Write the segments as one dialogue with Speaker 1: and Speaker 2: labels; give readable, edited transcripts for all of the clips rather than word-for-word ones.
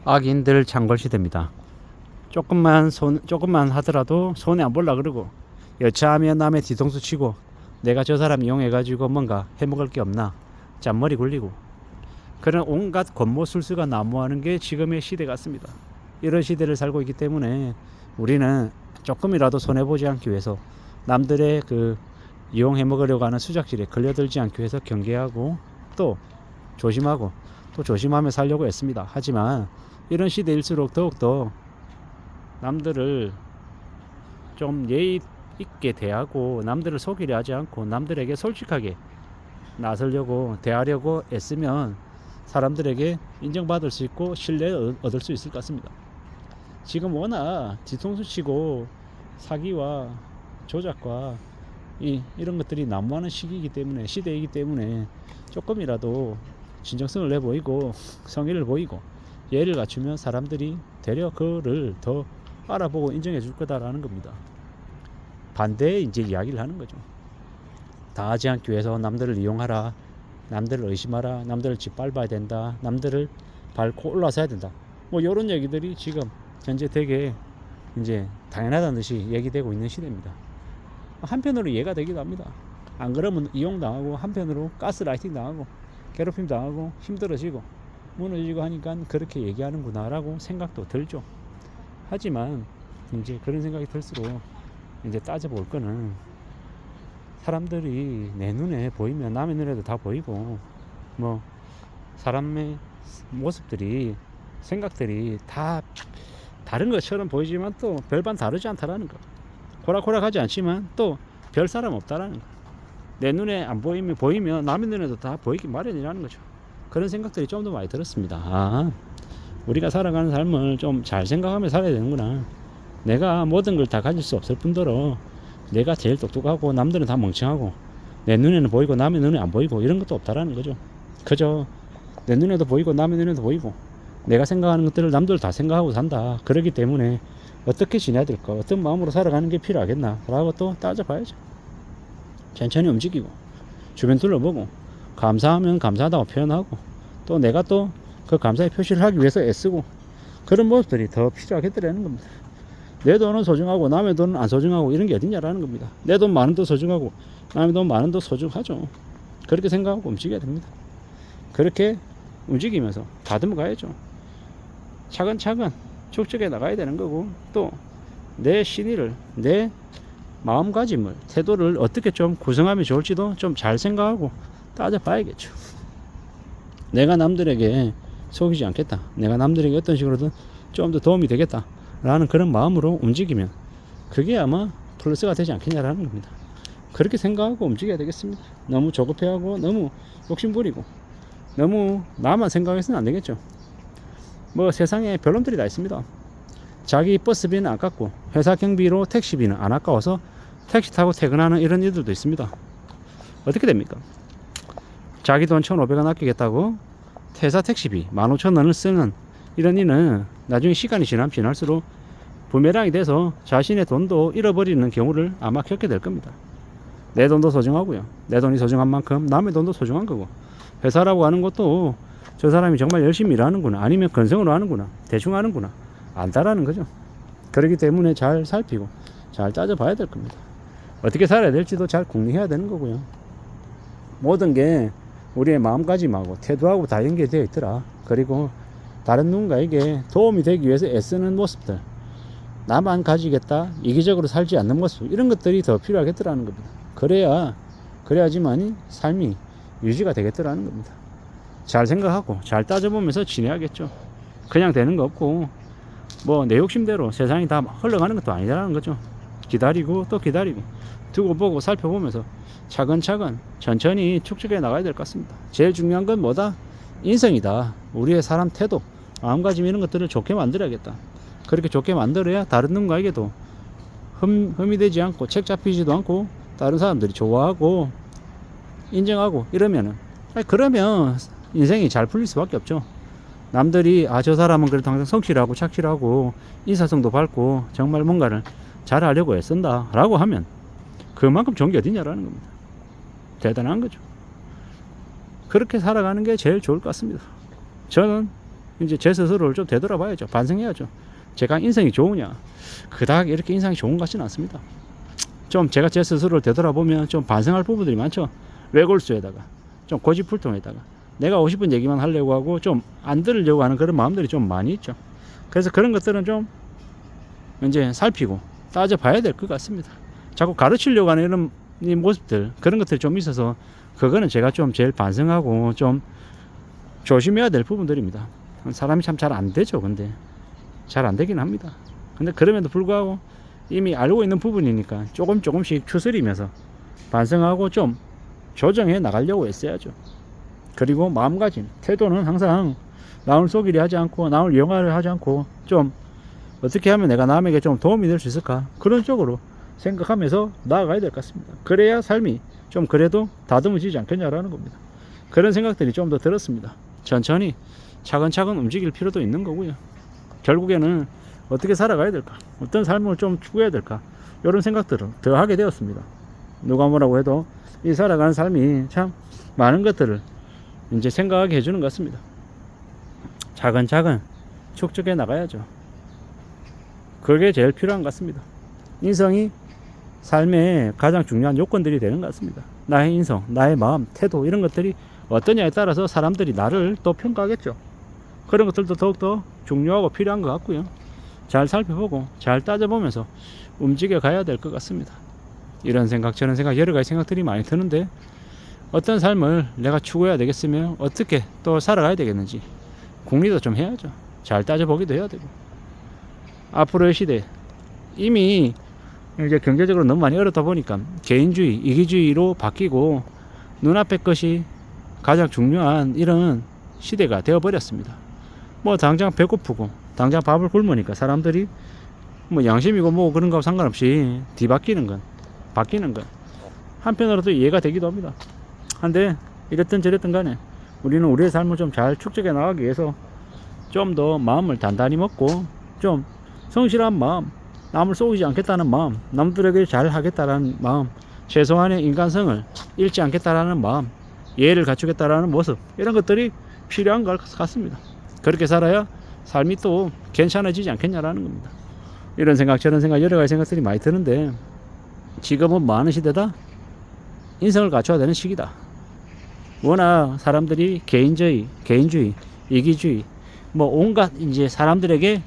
Speaker 1: 악인들 창궐 시대입니다. 조금만 하더라도 손에 안 볼라 그러고, 여차하면 남의 뒤통수 치고, 내가 저 사람 이용해가지고 뭔가 해먹을 게 없나 잔머리 굴리고, 그런 온갖 권모술수가 난무하는 게 지금의 시대 같습니다. 이런 시대를 살고 있기 때문에 우리는 조금이라도 손해보지 않기 위해서, 남들의 그 이용해 먹으려고 하는 수작질에 걸려들지 않기 위해서 경계하고 또 조심하고 또 조심하며 살려고 했습니다. 하지만 이런 시대일수록 더욱더 남들을 좀 예의 있게 대하고, 남들을 속이려 하지 않고 남들에게 솔직하게 나서려고 대하려고 애쓰면 사람들에게 인정받을 수 있고 신뢰를 얻을 수 있을 것 같습니다. 지금 워낙 뒤통수 치고 사기와 조작과 이런 것들이 난무하는 시기이기 때문에, 시대이기 때문에 조금이라도 진정성을 내보이고 성의를 보이고 예를 갖추면 사람들이 되려 그를 더 알아보고 인정해 줄 거다라는 겁니다. 반대의 이제 이야기를 하는 거죠. 다 하지 않기 위해서 남들을 이용하라, 남들을 의심하라, 남들을 짓밟아야 된다, 남들을 밟고 올라서야 된다, 뭐 이런 얘기들이 지금 현재 되게 이제 당연하다는 듯이 얘기되고 있는 시대입니다. 한편으로 이해가 되기도 합니다. 안 그러면 이용당하고, 한편으로 가스라이팅 당하고 괴롭힘 당하고 힘들어지고 무너지고 하니까 그렇게 얘기하는구나 라고 생각도 들죠. 하지만 이제 그런 생각이 들수록 이제 따져볼 거는, 사람들이 내 눈에 보이면 남의 눈에도 다 보이고, 뭐 사람의 모습들이, 생각들이 다 다른 것처럼 보이지만 또 별반 다르지 않다라는 거, 호락호락하지 않지만 또 별 사람 없다라는 거, 내 눈에 안 보이면 남의 눈에도 다 보이기 마련이라는 거죠. 그런 생각들이 좀 더 많이 들었습니다. 우리가 살아가는 삶을 좀 잘 생각하며 살아야 되는구나. 내가 모든 걸 다 가질 수 없을 뿐더러 내가 제일 똑똑하고 남들은 다 멍청하고, 내 눈에는 보이고 남의 눈에 안 보이고 이런 것도 없다라는 거죠. 그저 내 눈에도 보이고 남의 눈에도 보이고 내가 생각하는 것들을 남들 다 생각하고 산다. 그렇기 때문에 어떻게 지내야 될까, 어떤 마음으로 살아가는 게 필요하겠나 라고 또 따져봐야죠. 천천히 움직이고 주변 둘러보고 감사하면 감사하다고 표현하고, 또 내가 또 그 감사의 표시를 하기 위해서 애쓰고, 그런 모습들이 더 필요하겠더라는 겁니다. 내 돈은 소중하고 남의 돈은 안 소중하고 이런 게 어딨냐라는 겁니다. 내 돈 많은 도 소중하고 남의 돈 많은 도 소중하죠. 그렇게 생각하고 움직여야 됩니다. 그렇게 움직이면서 다듬어 가야죠. 차근차근 축적해 나가야 되는 거고, 또 내 신의를, 내 마음가짐을, 태도를 어떻게 좀 구성하면 좋을지도 좀 잘 생각하고 따져봐야겠죠. 내가 남들에게 속이지 않겠다, 내가 남들에게 어떤 식으로든 좀 더 도움이 되겠다 라는 그런 마음으로 움직이면 그게 아마 플러스가 되지 않겠냐라는 겁니다. 그렇게 생각하고 움직여야 되겠습니다. 너무 조급해하고 너무 욕심부리고 너무 나만 생각해서는 안 되겠죠. 뭐 세상에 변론들이 다 있습니다. 자기 버스비는 아깝고 회사 경비로 택시비는 안 아까워서 택시 타고 퇴근하는 이런 일들도 있습니다. 어떻게 됩니까? 자기 돈 1,500원 아끼겠다고 회사 택시비 15,000원을 쓰는 이런 일은 나중에 시간이 지나면 지날수록 부메랑이 돼서 자신의 돈도 잃어버리는 경우를 아마 겪게 될 겁니다. 내 돈도 소중하고요, 내 돈이 소중한 만큼 남의 돈도 소중한 거고, 회사라고 하는 것도 저 사람이 정말 열심히 일하는구나, 아니면 건성으로 하는구나, 대충 하는구나 안다라는 거죠. 그렇기 때문에 잘 살피고 잘 따져봐야 될 겁니다. 어떻게 살아야 될지도 잘 궁리해야 되는 거고요. 모든 게 우리의 마음가짐하고 태도하고 다 연결되어 있더라. 그리고 다른 누군가에게 도움이 되기 위해서 애쓰는 모습들, 나만 가지겠다, 이기적으로 살지 않는 모습, 이런 것들이 더 필요하겠더라는 겁니다. 그래야지만이 삶이 유지가 되겠더라는 겁니다. 잘 생각하고 잘 따져보면서 지내야겠죠. 그냥 되는 거 없고, 뭐 내 욕심대로 세상이 다 흘러가는 것도 아니라는 거죠. 기다리고 또 기다리고 두고 보고 살펴보면서 차근차근 천천히 축적해 나가야 될 것 같습니다. 제일 중요한 건 뭐다? 인성이다. 우리의 사람 태도, 마음가짐 이런 것들을 좋게 만들어야겠다. 그렇게 좋게 만들어야 다른 누군가에게도 흠이 되지 않고 책 잡히지도 않고 다른 사람들이 좋아하고 인정하고 이러면은, 그러면 인생이 잘 풀릴 수밖에 없죠. 남들이 저 사람은 그래도 항상 성실하고 착실하고 인사성도 밝고 정말 뭔가를 잘 하려고 애쓴다 라고 하면 그만큼 좋은 게 어디냐라는 겁니다. 대단한 거죠. 그렇게 살아가는 게 제일 좋을 것 같습니다. 저는 이제 제 스스로를 좀 되돌아봐야죠. 반성해야죠. 제가 인성이 좋으냐? 그닥 이렇게 인상이 좋은 것 같지는 않습니다. 좀 제가 제 스스로를 되돌아보면 좀 반성할 부분들이 많죠. 외골수에다가 좀 고집불통에다가 내가 하고 싶은 얘기만 하려고 하고 좀 안 들으려고 하는 그런 마음들이 좀 많이 있죠. 그래서 그런 것들은 좀 이제 살피고 따져봐야 될 것 같습니다. 자꾸 가르치려고 하는 이런 이 모습들, 그런 것들이 좀 있어서 그거는 제가 좀 제일 반성하고 좀 조심해야 될 부분들입니다. 사람이 참 잘 안 되죠. 근데 잘 안 되긴 합니다. 근데 그럼에도 불구하고 이미 알고 있는 부분이니까 조금씩 추스리면서 반성하고 좀 조정해 나가려고 했어야죠. 그리고 마음가짐, 태도는 항상 남을 속이려 하지 않고 남을 이용하려 하지 않고 좀 어떻게 하면 내가 남에게 좀 도움이 될 수 있을까, 그런 쪽으로 생각하면서 나아가야 될 것 같습니다. 그래야 삶이 좀 그래도 다듬어지지 않겠냐라는 겁니다. 그런 생각들이 좀 더 들었습니다. 천천히 차근차근 움직일 필요도 있는 거고요. 결국에는 어떻게 살아가야 될까, 어떤 삶을 좀 추구해야 될까, 이런 생각들을 더 하게 되었습니다. 누가 뭐라고 해도 이 살아가는 삶이 참 많은 것들을 이제 생각하게 해주는 것 같습니다. 차근차근 축적해 나가야죠. 그게 제일 필요한 것 같습니다. 인성이 삶의 가장 중요한 요건들이 되는 것 같습니다. 나의 인성, 나의 마음, 태도, 이런 것들이 어떠냐에 따라서 사람들이 나를 또 평가하겠죠. 그런 것들도 더욱더 중요하고 필요한 것 같고요. 잘 살펴보고 잘 따져보면서 움직여 가야 될 것 같습니다. 이런 생각 저런 생각 여러 가지 생각들이 많이 드는데, 어떤 삶을 내가 추구해야 되겠으면 어떻게 또 살아가야 되겠는지 궁리도 좀 해야죠. 잘 따져보기도 해야 되고. 앞으로의 시대, 이미 이제 경제적으로 너무 많이 어렵다 보니까 개인주의, 이기주의로 바뀌고 눈앞의 것이 가장 중요한 이런 시대가 되어버렸습니다. 뭐 당장 배고프고 당장 밥을 굶으니까 사람들이 뭐 양심이고 뭐 그런 거하고 상관없이 뒤바뀌는 건, 바뀌는 건 한편으로도 이해가 되기도 합니다. 한데 이랬든 저랬든 간에 우리는 우리의 삶을 좀 잘 축적해 나가기 위해서 좀 더 마음을 단단히 먹고 좀 성실한 마음, 남을 속이지 않겠다는 마음, 남들에게 잘 하겠다라는 마음, 최소한의 인간성을 잃지 않겠다라는 마음, 예의를 갖추겠다라는 모습, 이런 것들이 필요한 것 같습니다. 그렇게 살아야 삶이 또 괜찮아지지 않겠냐라는 겁니다. 이런 생각 저런 생각 여러 가지 생각들이 많이 드는데, 지금은 많은 시대다. 인성을 갖춰야 되는 시기다. 워낙 사람들이 개인주의, 이기주의, 뭐 온갖 이제 사람들에게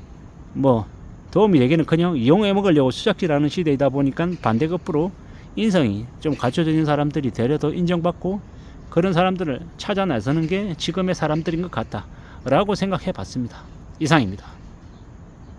Speaker 1: 뭐 도움이 되기는커녕 이용해 먹으려고 수작질하는 시대이다 보니까 반대급부로 인성이 좀 갖춰져 있는 사람들이 되려 더 인정받고 그런 사람들을 찾아 나서는 게 지금의 사람들인 것 같다라고 생각해 봤습니다. 이상입니다.